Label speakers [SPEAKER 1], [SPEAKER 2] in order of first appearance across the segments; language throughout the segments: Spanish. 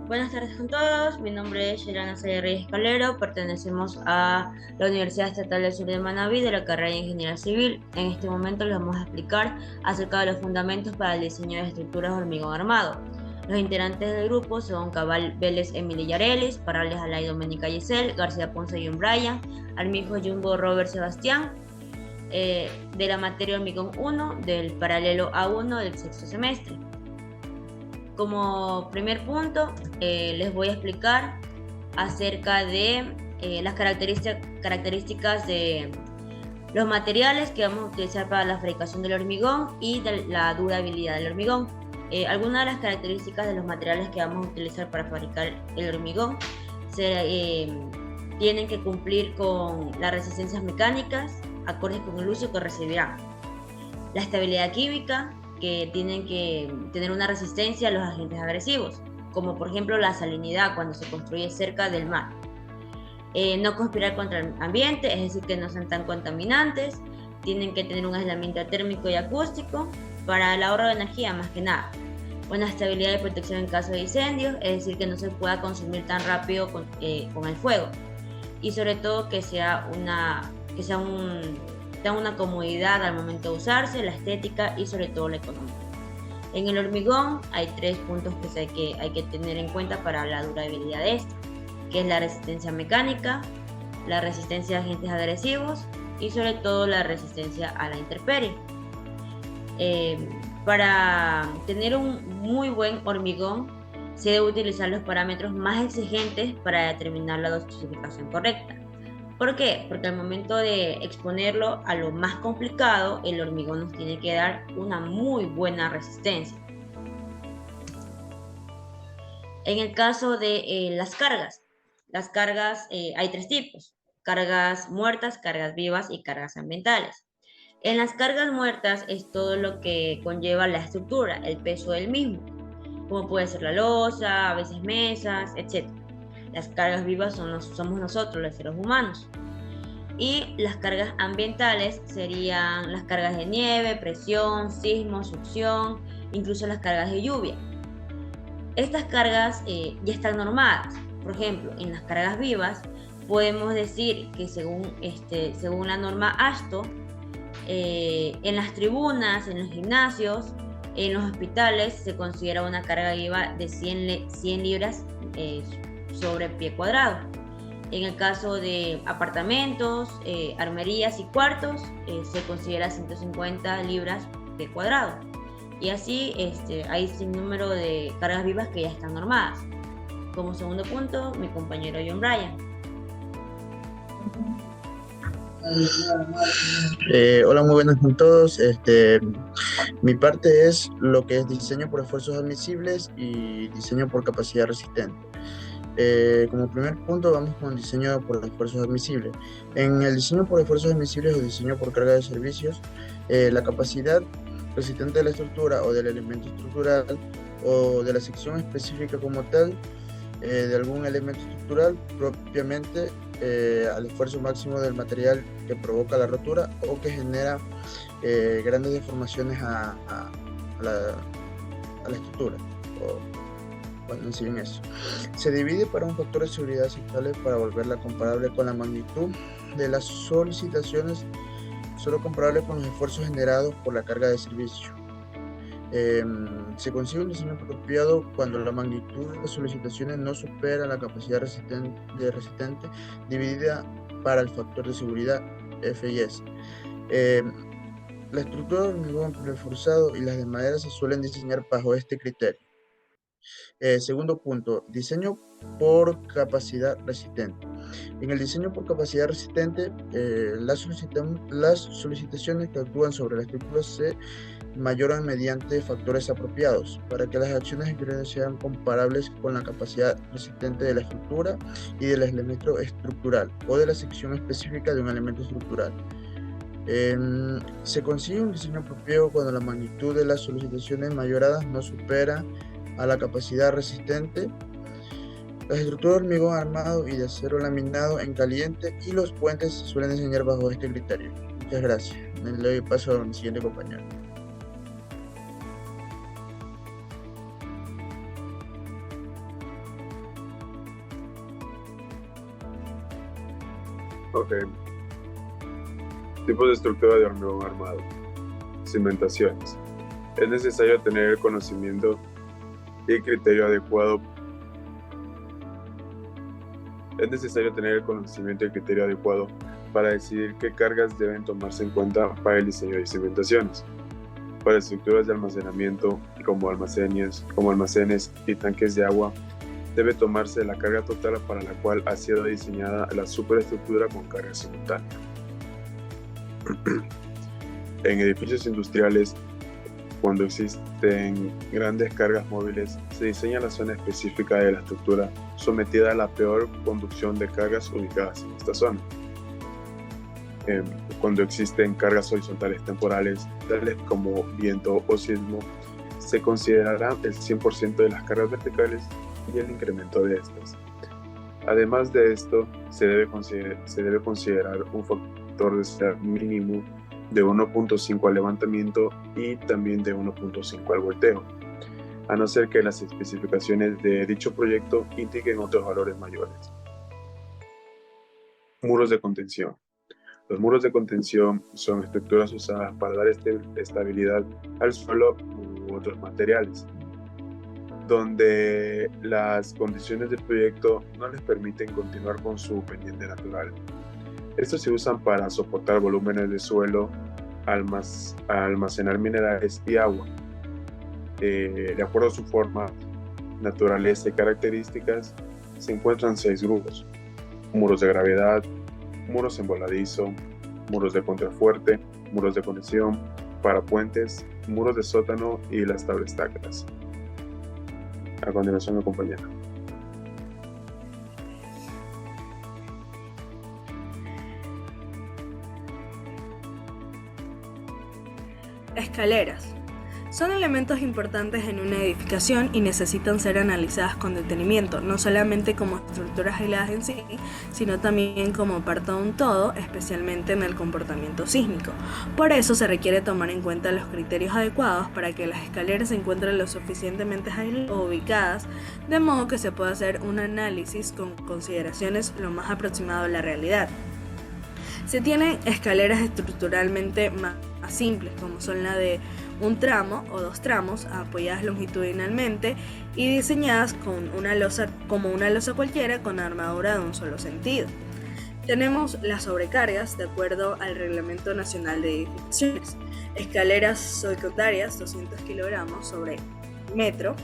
[SPEAKER 1] Buenas tardes con todos, mi nombre es Yelana Saya Reyes Calero, pertenecemos a la Universidad Estatal del Sur de Manabí de la carrera de Ingeniería Civil. En este momento les vamos a explicar acerca de los fundamentos para el diseño de estructuras de hormigón armado. Los integrantes del grupo son Cabal Vélez Emily Yarelis, Parales Alay Domenica Giselle, García Ponce John Brian, Armijo Jumbo Robert Sebastián, de la materia hormigón 1 del paralelo A1 del sexto semestre. Como primer punto, les voy a explicar acerca de las características de los materiales que vamos a utilizar para la fabricación del hormigón y de la durabilidad del hormigón. Algunas de las características de los materiales que vamos a utilizar para fabricar el hormigón tienen que cumplir con las resistencias mecánicas acordes con el uso que recibirán. La estabilidad química, que tienen que tener una resistencia a los agentes agresivos, como por ejemplo la salinidad cuando se construye cerca del mar. No conspirar contra el ambiente, es decir, que no sean tan contaminantes. Tienen que tener un aislamiento térmico y acústico para el ahorro de energía, más que nada. Una estabilidad y protección en caso de incendios, es decir, que no se pueda consumir tan rápido con el fuego. Y sobre todo que sea una comodidad al momento de usarse, la estética y sobre todo la económica. En el hormigón hay 3 puntos que hay que tener en cuenta para la durabilidad de este, que es la resistencia mecánica, la resistencia a agentes agresivos y sobre todo la resistencia a la intemperie. Para tener un muy buen hormigón se debe utilizar los parámetros más exigentes para determinar la dosificación correcta. ¿Por qué? Porque al momento de exponerlo a lo más complicado, el hormigón nos tiene que dar una muy buena resistencia. En el caso de las cargas hay 3 tipos: cargas muertas, cargas vivas y cargas ambientales. En las cargas muertas es todo lo que conlleva la estructura, el peso del mismo, como puede ser la losa, a veces mesas, etc. Las cargas vivas somos nosotros, los seres humanos. Y las cargas ambientales serían las cargas de nieve, presión, sismo, succión, incluso las cargas de lluvia. Estas cargas ya están normadas. Por ejemplo, en las cargas vivas podemos decir que según la norma ASHTO, en las tribunas, en los gimnasios, en los hospitales se considera una carga viva de 100 libras sobre pie cuadrado. En el caso de apartamentos, armerías y cuartos, se considera 150 libras pie cuadrado. Y así hay sin número de cargas vivas que ya están normadas. Como segundo punto, mi compañero John Bryan.
[SPEAKER 2] Hola, muy buenas con todos. Mi parte es lo que es diseño por esfuerzos admisibles y diseño por capacidad resistente. Como primer punto vamos con diseño por esfuerzos admisibles. En el diseño por esfuerzos admisibles o diseño por carga de servicios, la capacidad resistente de la estructura o del elemento estructural o de la sección específica como tal, de algún elemento estructural propiamente al esfuerzo máximo del material que provoca la rotura o que genera grandes deformaciones a la estructura. Bueno, en sí en eso. Se divide para un factor de seguridad aceptable para volverla comparable con la magnitud de las solicitaciones, solo comparable con los esfuerzos generados por la carga de servicio. Se consigue un diseño apropiado cuando la magnitud de las solicitaciones no supera la capacidad resistente dividida para el factor de seguridad F y S. La estructura de hormigón reforzado y las de madera se suelen diseñar bajo este criterio. Segundo punto, diseño por capacidad resistente. En el diseño por capacidad resistente, las solicitaciones que actúan sobre la estructura se mayoran mediante factores apropiados para que las acciones exteriores sean comparables con la capacidad resistente de la estructura y del elemento estructural o de la sección específica de un elemento estructural. Se consigue un diseño apropiado cuando la magnitud de las solicitaciones mayoradas no supera a la capacidad resistente. Las estructuras de hormigón armado y de acero laminado en caliente y los puentes se suelen diseñar bajo este criterio. Muchas gracias. Le doy paso a mi siguiente compañero.
[SPEAKER 3] Ok. Tipos de estructura de hormigón armado. Cimentaciones. Es necesario tener el conocimiento y criterio adecuado. Para decidir qué cargas deben tomarse en cuenta para el diseño de cimentaciones. Para estructuras de almacenamiento como almacenes y tanques de agua, debe tomarse la carga total para la cual ha sido diseñada la superestructura con carga simultánea. En edificios industriales, cuando existen grandes cargas móviles, se diseña la zona específica de la estructura sometida a la peor conducción de cargas ubicadas en esta zona. Cuando existen cargas horizontales temporales, tales como viento o sismo, se considerará el 100% de las cargas verticales y el incremento de estas. Además de esto, se debe considerar un factor de estrés mínimo de 1.5 al levantamiento y también de 1.5 al volteo, a no ser que las especificaciones de dicho proyecto indiquen otros valores mayores. Muros de contención. Los muros de contención son estructuras usadas para dar estabilidad al suelo u otros materiales, donde las condiciones del proyecto no les permiten continuar con su pendiente natural. Estos se usan para soportar volúmenes de suelo, almacenar minerales y agua. De acuerdo a su forma, naturaleza y características, se encuentran 6 grupos: muros de gravedad, muros en voladizo, muros de contrafuerte, muros de conexión, parapuentes, muros de sótano y las tablas tacas. A continuación, mi compañera.
[SPEAKER 4] Escaleras. Son elementos importantes en una edificación y necesitan ser analizadas con detenimiento, no solamente como estructuras aisladas en sí, sino también como parte de un todo, especialmente en el comportamiento sísmico. Por eso se requiere tomar en cuenta los criterios adecuados para que las escaleras se encuentren lo suficientemente aisladas o ubicadas, de modo que se pueda hacer un análisis con consideraciones lo más aproximado a la realidad. Se tienen escaleras estructuralmente más simples, como son la de un tramo o 2 tramos apoyadas longitudinalmente y diseñadas como una losa cualquiera con armadura de un solo sentido. Tenemos las sobrecargas de acuerdo al Reglamento Nacional de Edificaciones. Escaleras secundarias 200 kilogramos sobre metro,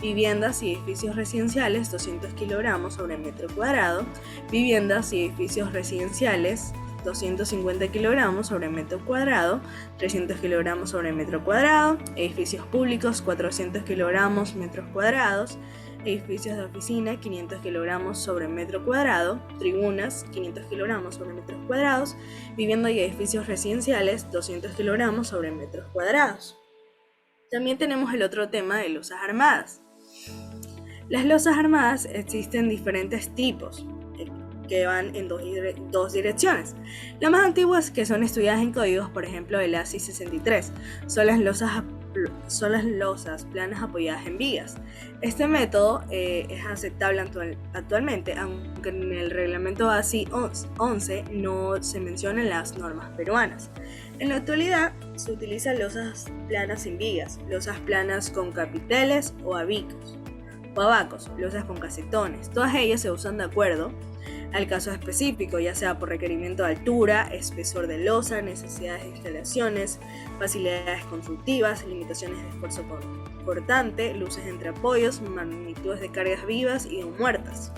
[SPEAKER 4] viviendas y edificios residenciales 200 kilogramos sobre metro cuadrado, viviendas y edificios residenciales 250 kilogramos sobre metro cuadrado, 300 kilogramos sobre metro cuadrado, edificios públicos 400 kilogramos metros cuadrados, edificios de oficina 500 kilogramos sobre metro cuadrado, tribunas 500 kilogramos sobre metros cuadrados, vivienda y edificios residenciales 200 kilogramos sobre metros cuadrados. También tenemos el otro tema de losas armadas. Las losas armadas existen diferentes tipos, que van en dos direcciones. Las más antiguas, que son estudiadas en códigos, por ejemplo el ASI 63, son las losas planas apoyadas en vigas. Este método es aceptable actualmente, aunque en el reglamento ASI 11 no se mencionan las normas peruanas. En la actualidad se utilizan losas planas sin vigas, losas planas con capiteles o abacos, losas con casetones. Todas ellas se usan de acuerdo al caso específico, ya sea por requerimiento de altura, espesor de losa, necesidades de instalaciones, facilidades constructivas, limitaciones de esfuerzo cortante, luces entre apoyos, magnitudes de cargas vivas y muertas,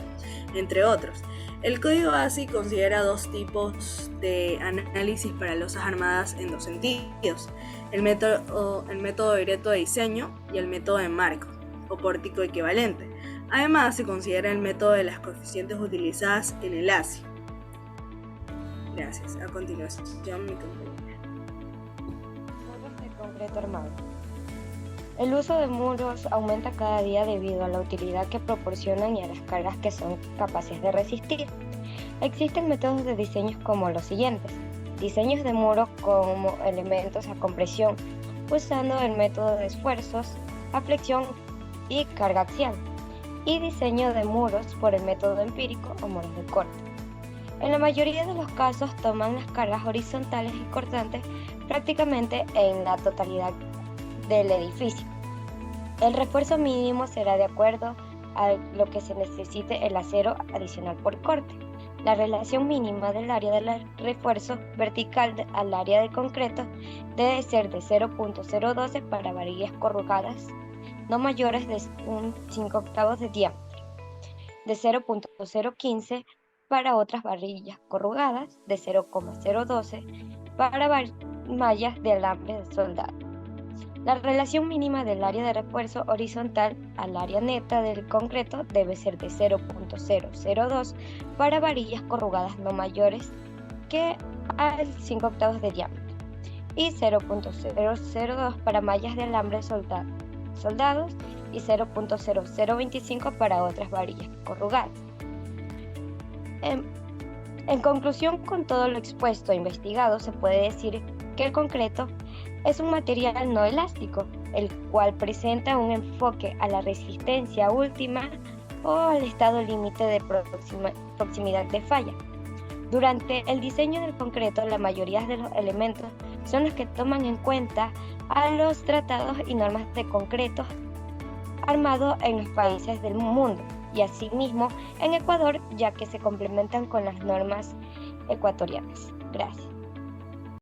[SPEAKER 4] entre otros. El código ASI considera 2 tipos de análisis para losas armadas en 2 sentidos: el método directo de diseño y el método de marco o pórtico equivalente. Además, se considera el método de las coeficientes utilizadas en el ASI. Gracias. A continuación, mi compañera.
[SPEAKER 5] Muros de concreto armado. El uso de muros aumenta cada día debido a la utilidad que proporcionan y a las cargas que son capaces de resistir. Existen métodos de diseño como los siguientes: diseños de muros como elementos a compresión, usando el método de esfuerzos, a flexión y carga axial, y diseño de muros por el método empírico o muros de corte. En la mayoría de los casos toman las cargas horizontales y cortantes prácticamente en la totalidad del edificio. El refuerzo mínimo será de acuerdo a lo que se necesite el acero adicional por corte. La relación mínima del área del refuerzo vertical al área de concreto debe ser de 0.012 para varillas corrugadas no mayores de un 5/8 de diámetro, de 0.015 para otras varillas corrugadas, de 0.012 para mallas de alambre de soldado. La relación mínima del área de refuerzo horizontal al área neta del concreto debe ser de 0.002 para varillas corrugadas no mayores que al 5/8 de diámetro y 0.002 para mallas de alambre soldados y 0.0025 para otras varillas corrugadas. En conclusión, con todo lo expuesto e investigado, se puede decir que el concreto es un material no elástico, el cual presenta un enfoque a la resistencia última o al estado límite de proximidad de falla. Durante el diseño del concreto, la mayoría de los elementos son los que toman en cuenta a los tratados y normas de concreto armado en los países del mundo y asimismo en Ecuador, ya que se complementan con las normas ecuatorianas. Gracias.